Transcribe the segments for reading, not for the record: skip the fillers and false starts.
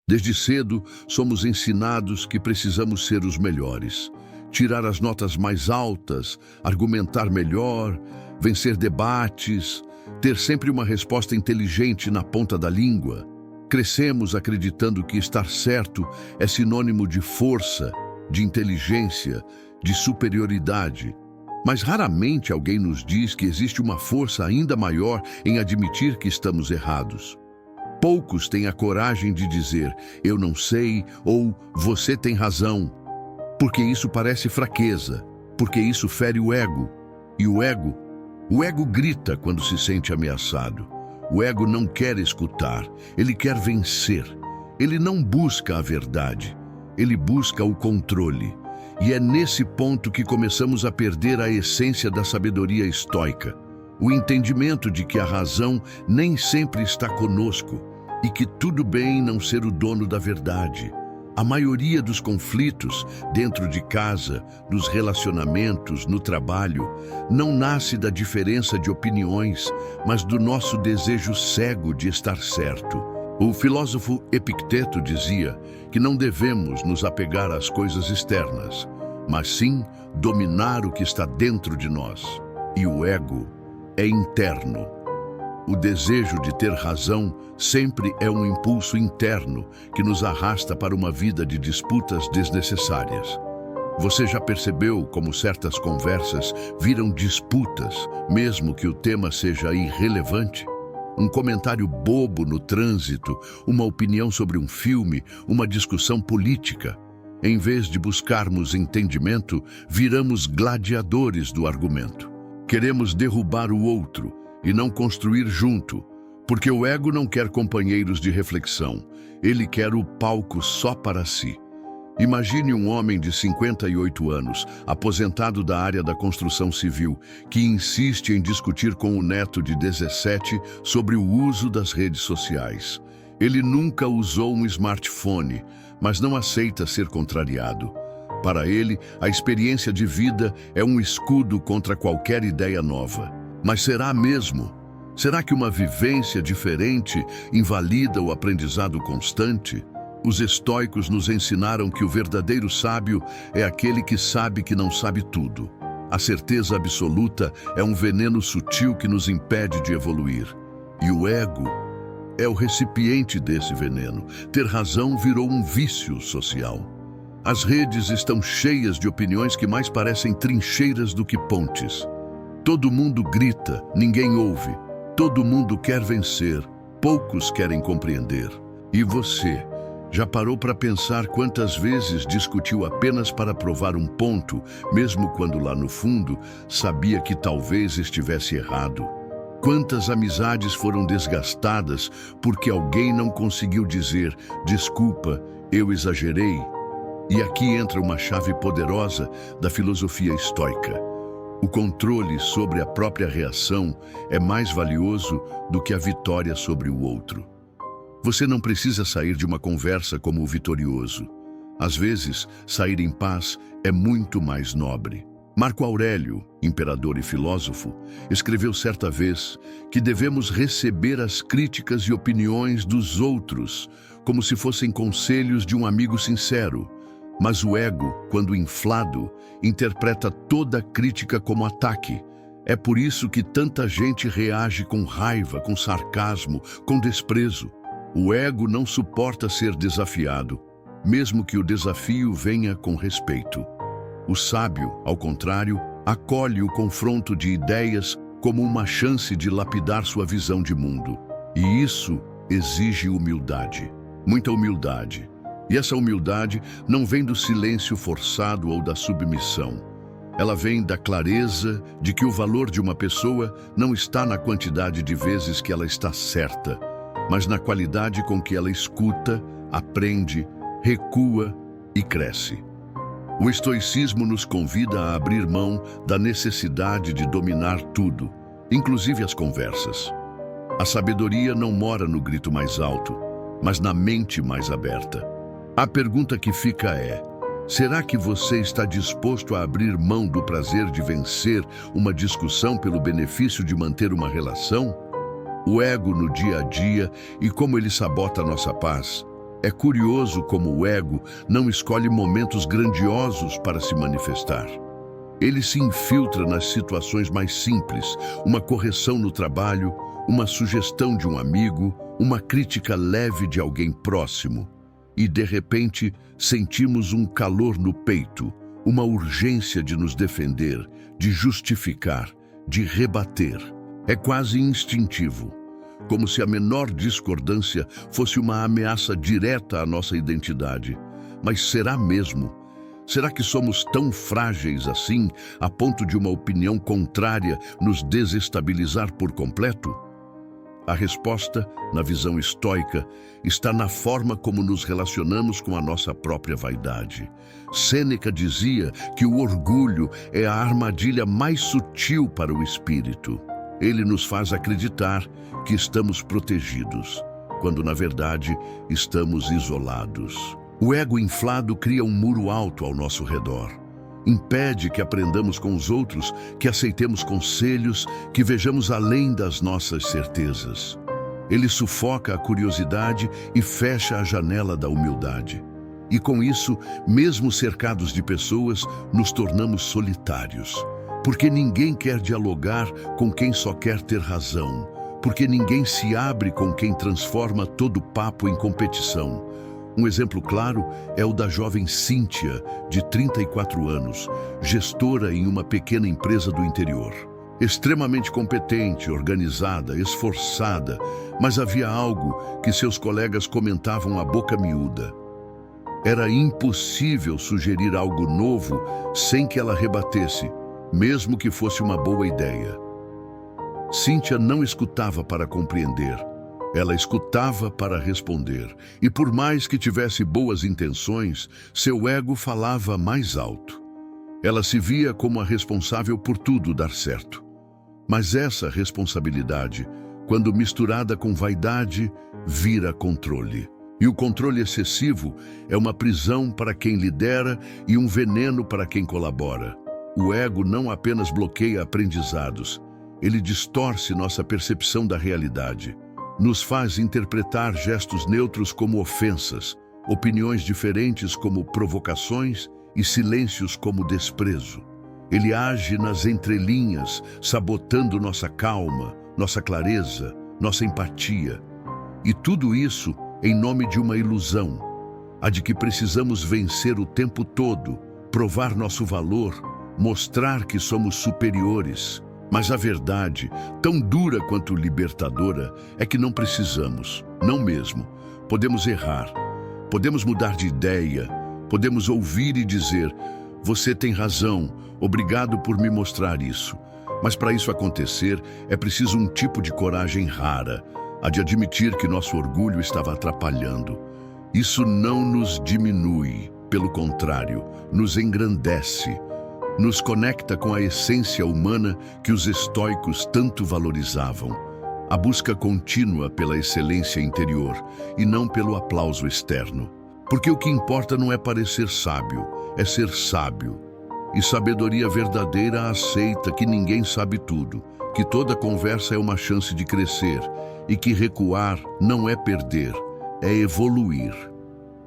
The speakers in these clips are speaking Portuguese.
Desde cedo, somos ensinados que precisamos ser os melhores, tirar as notas mais altas, argumentar melhor, vencer debates, ter sempre uma resposta inteligente na ponta da língua. Crescemos acreditando que estar certo é sinônimo de força, de inteligência, de superioridade. Mas raramente alguém nos diz que existe uma força ainda maior em admitir que estamos errados. Poucos têm a coragem de dizer "eu não sei" ou "você tem razão", porque isso parece fraqueza, porque isso fere o ego. E o ego grita quando se sente ameaçado. O ego não quer escutar, ele quer vencer. Ele não busca a verdade, ele busca o controle. E é nesse ponto que começamos a perder a essência da sabedoria estoica, o entendimento de que a razão nem sempre está conosco e que tudo bem não ser o dono da verdade. A maioria dos conflitos, dentro de casa, nos relacionamentos, no trabalho, não nasce da diferença de opiniões, mas do nosso desejo cego de estar certo. O filósofo Epicteto dizia que não devemos nos apegar às coisas externas, mas sim dominar o que está dentro de nós. E o ego é interno. O desejo de ter razão sempre é um impulso interno que nos arrasta para uma vida de disputas desnecessárias. Você já percebeu como certas conversas viram disputas, mesmo que o tema seja irrelevante? Um comentário bobo no trânsito, uma opinião sobre um filme, uma discussão política. Em vez de buscarmos entendimento, viramos gladiadores do argumento. Queremos derrubar o outro e não construir junto, porque o ego não quer companheiros de reflexão, ele quer o palco só para si. Imagine um homem de 58 anos, aposentado da área da construção civil, que insiste em discutir com o neto de 17 sobre o uso das redes sociais. Ele nunca usou um smartphone, mas não aceita ser contrariado. Para ele, a experiência de vida é um escudo contra qualquer ideia nova. Mas será mesmo? Será que uma vivência diferente invalida o aprendizado constante? Os estoicos nos ensinaram que o verdadeiro sábio é aquele que sabe que não sabe tudo. A certeza absoluta é um veneno sutil que nos impede de evoluir. E o ego é o recipiente desse veneno. Ter razão virou um vício social. As redes estão cheias de opiniões que mais parecem trincheiras do que pontes. Todo mundo grita, ninguém ouve. Todo mundo quer vencer, poucos querem compreender. E você, já parou para pensar quantas vezes discutiu apenas para provar um ponto, mesmo quando lá no fundo sabia que talvez estivesse errado? Quantas amizades foram desgastadas porque alguém não conseguiu dizer "desculpa, eu exagerei"? E aqui entra uma chave poderosa da filosofia estoica. O controle sobre a própria reação é mais valioso do que a vitória sobre o outro. Você não precisa sair de uma conversa como o vitorioso. Às vezes, sair em paz é muito mais nobre. Marco Aurélio, imperador e filósofo, escreveu certa vez que devemos receber as críticas e opiniões dos outros como se fossem conselhos de um amigo sincero. Mas o ego, quando inflado, interpreta toda crítica como ataque. É por isso que tanta gente reage com raiva, com sarcasmo, com desprezo. O ego não suporta ser desafiado, mesmo que o desafio venha com respeito. O sábio, ao contrário, acolhe o confronto de ideias como uma chance de lapidar sua visão de mundo. E isso exige humildade, muita humildade. E essa humildade não vem do silêncio forçado ou da submissão. Ela vem da clareza de que o valor de uma pessoa não está na quantidade de vezes que ela está certa, mas na qualidade com que ela escuta, aprende, recua e cresce. O estoicismo nos convida a abrir mão da necessidade de dominar tudo, inclusive as conversas. A sabedoria não mora no grito mais alto, mas na mente mais aberta. A pergunta que fica é: será que você está disposto a abrir mão do prazer de vencer uma discussão pelo benefício de manter uma relação? O ego no dia a dia e como ele sabota a nossa paz. É curioso como o ego não escolhe momentos grandiosos para se manifestar. Ele se infiltra nas situações mais simples, uma correção no trabalho, uma sugestão de um amigo, uma crítica leve de alguém próximo. E, de repente, sentimos um calor no peito, uma urgência de nos defender, de justificar, de rebater. É quase instintivo, como se a menor discordância fosse uma ameaça direta à nossa identidade. Mas será mesmo? Será que somos tão frágeis assim, a ponto de uma opinião contrária nos desestabilizar por completo? A resposta, na visão estoica, está na forma como nos relacionamos com a nossa própria vaidade. Sêneca dizia que o orgulho é a armadilha mais sutil para o espírito. Ele nos faz acreditar que estamos protegidos, quando na verdade estamos isolados. O ego inflado cria um muro alto ao nosso redor. Impede que aprendamos com os outros, que aceitemos conselhos, que vejamos além das nossas certezas. Ele sufoca a curiosidade e fecha a janela da humildade. E com isso, mesmo cercados de pessoas, nos tornamos solitários. Porque ninguém quer dialogar com quem só quer ter razão. Porque ninguém se abre com quem transforma todo papo em competição. Um exemplo claro é o da jovem Cíntia, de 34 anos, gestora em uma pequena empresa do interior. Extremamente competente, organizada, esforçada, mas havia algo que seus colegas comentavam à boca miúda. Era impossível sugerir algo novo sem que ela rebatesse, mesmo que fosse uma boa ideia. Cíntia não escutava para compreender. Ela escutava para responder, e por mais que tivesse boas intenções, seu ego falava mais alto. Ela se via como a responsável por tudo dar certo. Mas essa responsabilidade, quando misturada com vaidade, vira controle. E o controle excessivo é uma prisão para quem lidera e um veneno para quem colabora. O ego não apenas bloqueia aprendizados, ele distorce nossa percepção da realidade. Nos faz interpretar gestos neutros como ofensas, opiniões diferentes como provocações e silêncios como desprezo. Ele age nas entrelinhas, sabotando nossa calma, nossa clareza, nossa empatia. E tudo isso em nome de uma ilusão, a de que precisamos vencer o tempo todo, provar nosso valor, mostrar que somos superiores. Mas a verdade, tão dura quanto libertadora, é que não precisamos, não mesmo. Podemos errar, podemos mudar de ideia, podemos ouvir e dizer: você tem razão, obrigado por me mostrar isso. Mas para isso acontecer, é preciso um tipo de coragem rara, a de admitir que nosso orgulho estava atrapalhando. Isso não nos diminui, pelo contrário, nos engrandece. Nos conecta com a essência humana que os estoicos tanto valorizavam. A busca contínua pela excelência interior e não pelo aplauso externo. Porque o que importa não é parecer sábio, é ser sábio. E sabedoria verdadeira aceita que ninguém sabe tudo, que toda conversa é uma chance de crescer e que recuar não é perder, é evoluir.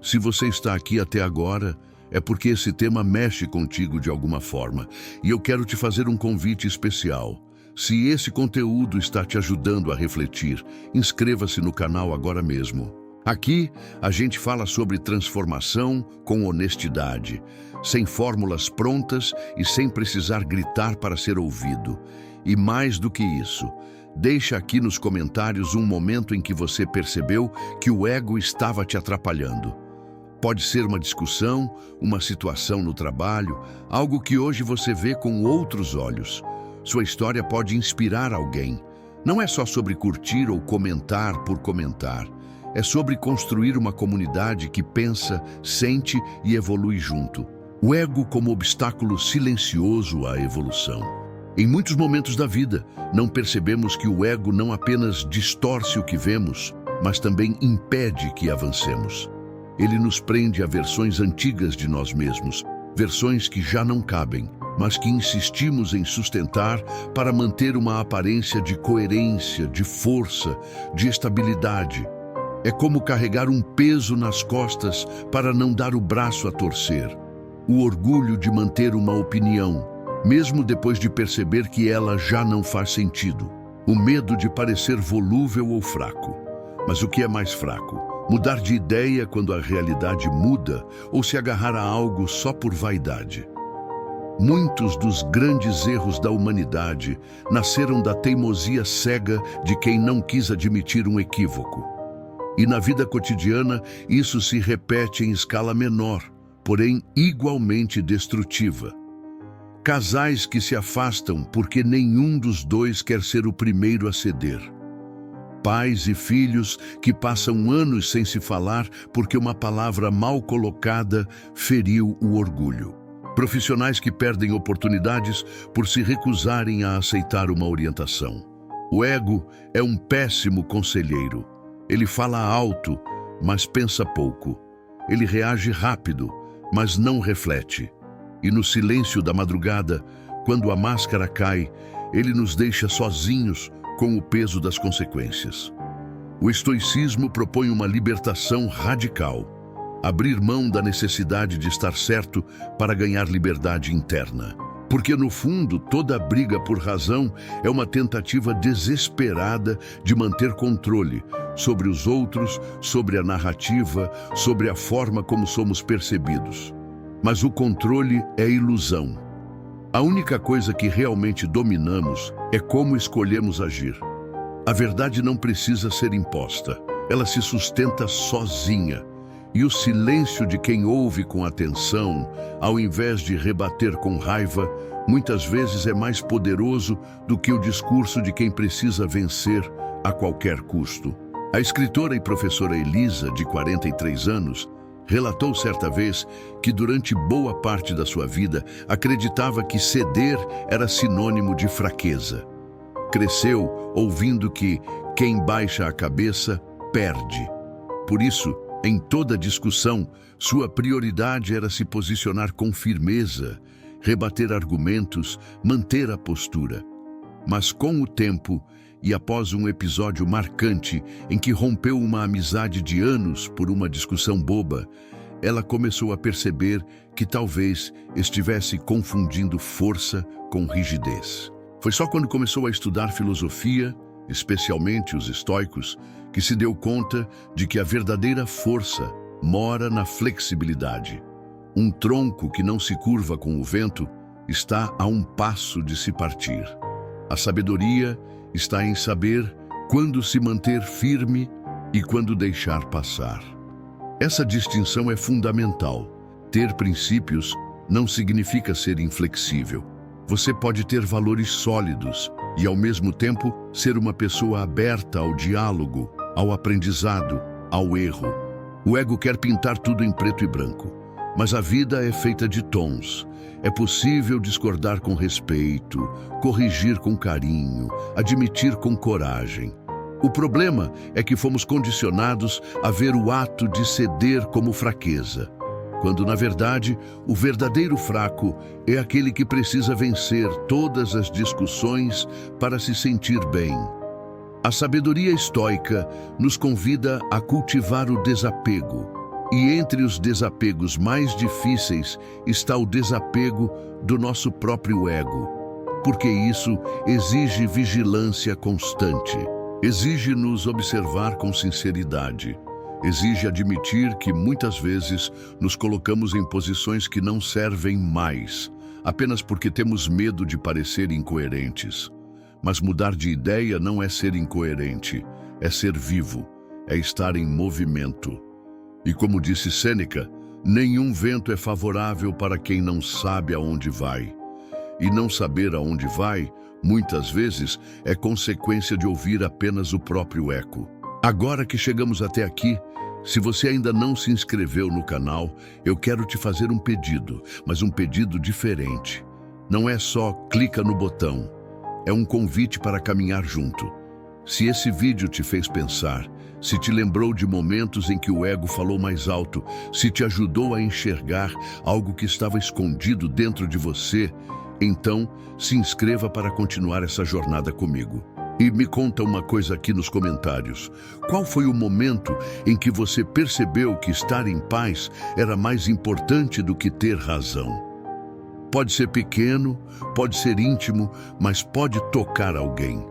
Se você está aqui até agora, é porque esse tema mexe contigo de alguma forma, e eu quero te fazer um convite especial. Se esse conteúdo está te ajudando a refletir, inscreva-se no canal agora mesmo. Aqui, a gente fala sobre transformação com honestidade, sem fórmulas prontas e sem precisar gritar para ser ouvido. E mais do que isso, deixa aqui nos comentários um momento em que você percebeu que o ego estava te atrapalhando. Pode ser uma discussão, uma situação no trabalho, algo que hoje você vê com outros olhos. Sua história pode inspirar alguém. Não é só sobre curtir ou comentar por comentar. É sobre construir uma comunidade que pensa, sente e evolui junto. O ego como obstáculo silencioso à evolução. Em muitos momentos da vida, não percebemos que o ego não apenas distorce o que vemos, mas também impede que avancemos. Ele nos prende a versões antigas de nós mesmos, versões que já não cabem, mas que insistimos em sustentar para manter uma aparência de coerência, de força, de estabilidade. É como carregar um peso nas costas para não dar o braço a torcer. O orgulho de manter uma opinião, mesmo depois de perceber que ela já não faz sentido. O medo de parecer volúvel ou fraco. Mas o que é mais fraco? Mudar de ideia quando a realidade muda ou se agarrar a algo só por vaidade? Muitos dos grandes erros da humanidade nasceram da teimosia cega de quem não quis admitir um equívoco. E na vida cotidiana, isso se repete em escala menor, porém igualmente destrutiva. Casais que se afastam porque nenhum dos dois quer ser o primeiro a ceder. Pais e filhos que passam anos sem se falar porque uma palavra mal colocada feriu o orgulho. Profissionais que perdem oportunidades por se recusarem a aceitar uma orientação. O ego é um péssimo conselheiro. Ele fala alto, mas pensa pouco. Ele reage rápido, mas não reflete. E no silêncio da madrugada, quando a máscara cai, ele nos deixa sozinhos com o peso das consequências. O estoicismo propõe uma libertação radical. Abrir mão da necessidade de estar certo para ganhar liberdade interna. Porque, no fundo, toda briga por razão é uma tentativa desesperada de manter controle sobre os outros, sobre a narrativa, sobre a forma como somos percebidos. Mas o controle é ilusão. A única coisa que realmente dominamos é como escolhemos agir. A verdade não precisa ser imposta, ela se sustenta sozinha. E o silêncio de quem ouve com atenção, ao invés de rebater com raiva, muitas vezes é mais poderoso do que o discurso de quem precisa vencer a qualquer custo. A escritora e professora Elisa, de 43 anos, relatou certa vez que durante boa parte da sua vida acreditava que ceder era sinônimo de fraqueza. Cresceu ouvindo que quem baixa a cabeça perde. Por isso, em toda discussão, sua prioridade era se posicionar com firmeza, rebater argumentos, manter a postura. Mas com o tempo, e após um episódio marcante em que rompeu uma amizade de anos por uma discussão boba, ela começou a perceber que talvez estivesse confundindo força com rigidez. Foi só quando começou a estudar filosofia, especialmente os estoicos, que se deu conta de que a verdadeira força mora na flexibilidade. Um tronco que não se curva com o vento está a um passo de se partir. A sabedoria está em saber quando se manter firme e quando deixar passar. Essa distinção é fundamental. Ter princípios não significa ser inflexível. Você pode ter valores sólidos e, ao mesmo tempo, ser uma pessoa aberta ao diálogo, ao aprendizado, ao erro. O ego quer pintar tudo em preto e branco, mas a vida é feita de tons. É possível discordar com respeito, corrigir com carinho, admitir com coragem. O problema é que fomos condicionados a ver o ato de ceder como fraqueza, quando, na verdade, o verdadeiro fraco é aquele que precisa vencer todas as discussões para se sentir bem. A sabedoria estoica nos convida a cultivar o desapego. E entre os desapegos mais difíceis está o desapego do nosso próprio ego. Porque isso exige vigilância constante. Exige nos observar com sinceridade. Exige admitir que muitas vezes nos colocamos em posições que não servem mais, apenas porque temos medo de parecer incoerentes. Mas mudar de ideia não é ser incoerente, é ser vivo, é estar em movimento. E como disse Sêneca, nenhum vento é favorável para quem não sabe aonde vai. E não saber aonde vai, muitas vezes, é consequência de ouvir apenas o próprio eco. Agora que chegamos até aqui, se você ainda não se inscreveu no canal, eu quero te fazer um pedido, mas um pedido diferente. Não é só clica no botão, é um convite para caminhar junto. Se esse vídeo te fez pensar, se te lembrou de momentos em que o ego falou mais alto, se te ajudou a enxergar algo que estava escondido dentro de você, então se inscreva para continuar essa jornada comigo. E me conta uma coisa aqui nos comentários. Qual foi o momento em que você percebeu que estar em paz era mais importante do que ter razão? Pode ser pequeno, pode ser íntimo, mas pode tocar alguém.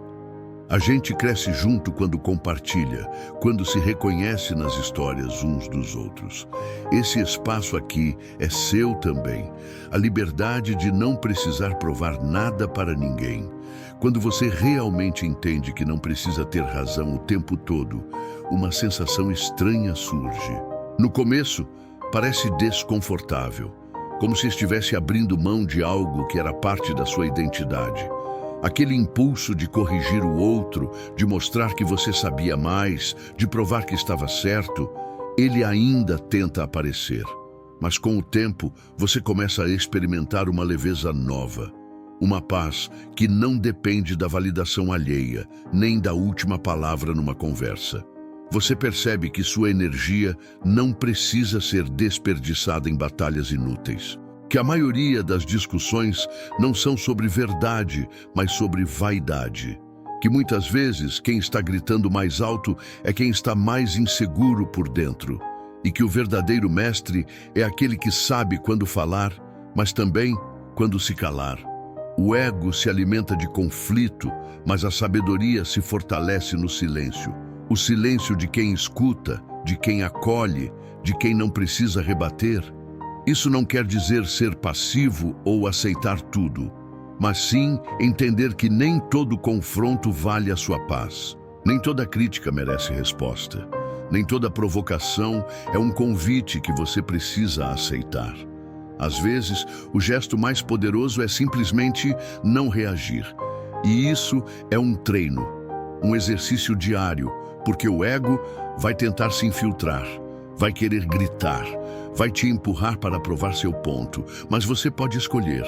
A gente cresce junto quando compartilha, quando se reconhece nas histórias uns dos outros. Esse espaço aqui é seu também. A liberdade de não precisar provar nada para ninguém. Quando você realmente entende que não precisa ter razão o tempo todo, uma sensação estranha surge. No começo, parece desconfortável, como se estivesse abrindo mão de algo que era parte da sua identidade. Aquele impulso de corrigir o outro, de mostrar que você sabia mais, de provar que estava certo, ele ainda tenta aparecer. Mas com o tempo, você começa a experimentar uma leveza nova. Uma paz que não depende da validação alheia, nem da última palavra numa conversa. Você percebe que sua energia não precisa ser desperdiçada em batalhas inúteis. Que a maioria das discussões não são sobre verdade, mas sobre vaidade. Que muitas vezes quem está gritando mais alto é quem está mais inseguro por dentro. E que o verdadeiro mestre é aquele que sabe quando falar, mas também quando se calar. O ego se alimenta de conflito, mas a sabedoria se fortalece no silêncio. O silêncio de quem escuta, de quem acolhe, de quem não precisa rebater. Isso não quer dizer ser passivo ou aceitar tudo, mas sim entender que nem todo confronto vale a sua paz. Nem toda crítica merece resposta. Nem toda provocação é um convite que você precisa aceitar. Às vezes, o gesto mais poderoso é simplesmente não reagir. E isso é um treino, um exercício diário, porque o ego vai tentar se infiltrar, vai querer gritar, vai te empurrar para provar seu ponto, mas você pode escolher.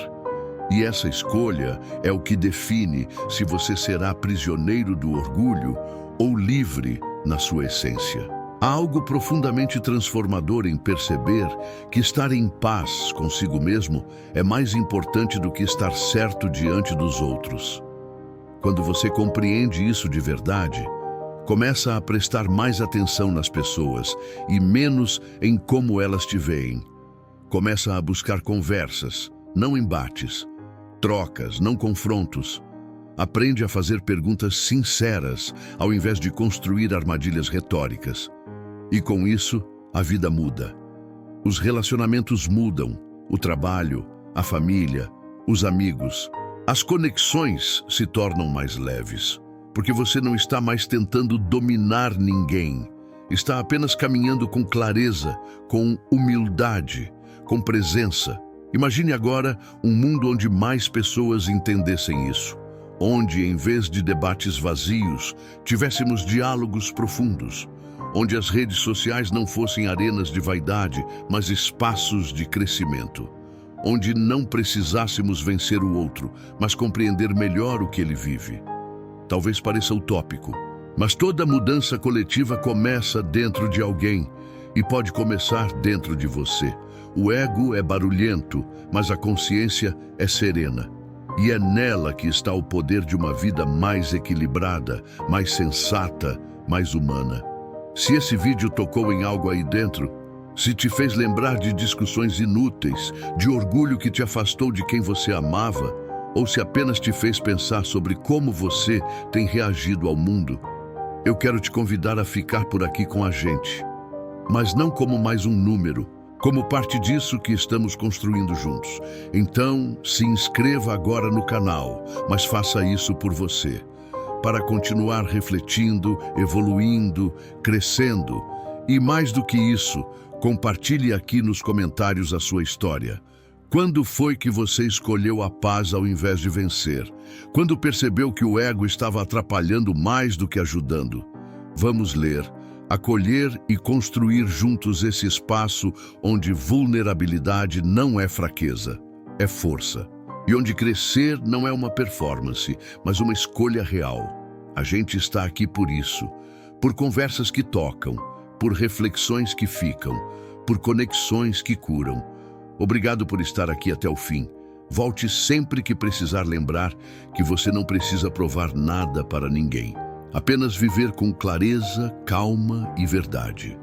E essa escolha é o que define se você será prisioneiro do orgulho ou livre na sua essência. Há algo profundamente transformador em perceber que estar em paz consigo mesmo é mais importante do que estar certo diante dos outros. Quando você compreende isso de verdade, começa a prestar mais atenção nas pessoas e menos em como elas te veem. Começa a buscar conversas, não embates, trocas, não confrontos. Aprende a fazer perguntas sinceras ao invés de construir armadilhas retóricas. E com isso, a vida muda. Os relacionamentos mudam, o trabalho, a família, os amigos. As conexões se tornam mais leves, porque você não está mais tentando dominar ninguém. Está apenas caminhando com clareza, com humildade, com presença. Imagine agora um mundo onde mais pessoas entendessem isso. Onde, em vez de debates vazios, tivéssemos diálogos profundos. Onde as redes sociais não fossem arenas de vaidade, mas espaços de crescimento. Onde não precisássemos vencer o outro, mas compreender melhor o que ele vive. Talvez pareça utópico, mas toda mudança coletiva começa dentro de alguém e pode começar dentro de você. O ego é barulhento, mas a consciência é serena. E é nela que está o poder de uma vida mais equilibrada, mais sensata, mais humana. Se esse vídeo tocou em algo aí dentro, se te fez lembrar de discussões inúteis, de orgulho que te afastou de quem você amava, ou se apenas te fez pensar sobre como você tem reagido ao mundo, eu quero te convidar a ficar por aqui com a gente. Mas não como mais um número, como parte disso que estamos construindo juntos. Então, se inscreva agora no canal, mas faça isso por você. Para continuar refletindo, evoluindo, crescendo. E mais do que isso, compartilhe aqui nos comentários a sua história. Quando foi que você escolheu a paz ao invés de vencer? Quando percebeu que o ego estava atrapalhando mais do que ajudando? Vamos ler, acolher e construir juntos esse espaço onde vulnerabilidade não é fraqueza, é força. E onde crescer não é uma performance, mas uma escolha real. A gente está aqui por isso, por conversas que tocam, por reflexões que ficam, por conexões que curam. Obrigado por estar aqui até o fim. Volte sempre que precisar lembrar que você não precisa provar nada para ninguém. Apenas viver com clareza, calma e verdade.